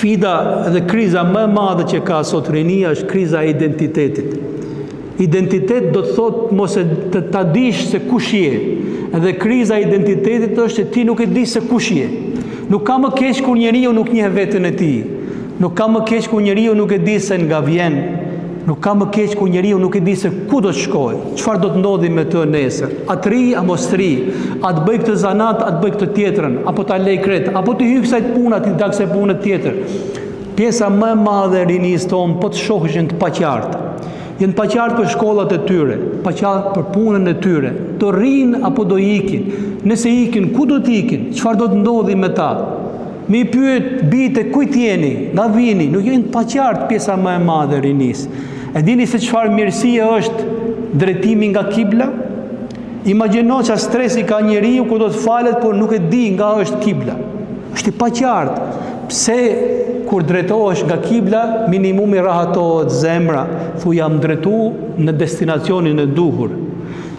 Sfida dhe kriza më e madhe që ka sot rinia është kriza e identitetit. Identitet do të thotë mos e ta dish se kush je. Dhe kriza e identitetit është që ti nuk e di se kush je. Nuk ka më keq kur njeriu nuk njeh veten e tij. Nuk ka më keq kur njeriu nuk e di se nga vjen. Nuk ka më keq kur njeriu nuk e di se ku do të shkojë, çfarë do të ndodhi me të nesër. A të ri, a mos të ri, a të bëj këtë zanat, a të bëj këtë tjetrën, apo ta lej krejt, apo të hyj kësaj puna, ti dal kësaj pune tjetër. Pjesa më e madhe e rinisë tonë po të shohëshin të paqartë. Jenë paqartë për shkollat e tyre, paqartë për punën e tyre. Do rrinë apo do ikin? Nëse ikin, ku do të ikin? Çfarë do të ndodhi me ta? Me i pyet bite kujt jeni, nga vini, nuk jenë paqartë pjesa më e madhe e rinisë. E dini se çfarë mirësie është drejtimi nga kibla? Imagjino që stresi ka njeriu ku do të falet, por nuk e di nga është kibla. Është i paqartë. Pse kur drejtohesh nga kibla, minimumi rahatohet zemra, thu jam drejtu në destinacionin e duhur.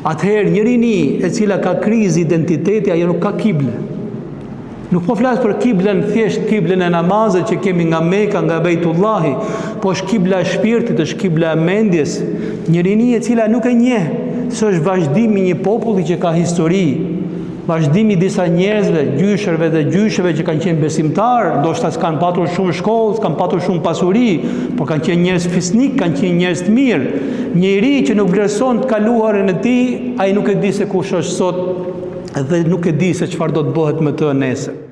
Atëherë një rini e cila ka krizë identiteti, ajo nuk ka kible. Nuk po flas për kiblen thjesht kiblen e namazit që kemi nga Meka, nga Bejtullahi, po është kibla e shpirtit, është kibla e mendjes, një rini e cila nuk e njeh se është vazhdimi i një populli që ka histori, vazhdimi i disa njerëzve, gjyshërve dhe gjyshëve që kanë qenë besimtar, ndoshta s'kan patur shumë shkollë, s'kan patur shumë pasuri, por kanë qenë njerëz fisnik, kanë qenë njerëz të mirë. Njëri që nuk vlerëson të kaluarën e tij, ai nuk e di se kush është sot dhe nuk e di se çfarë do të bëhet me të nesër.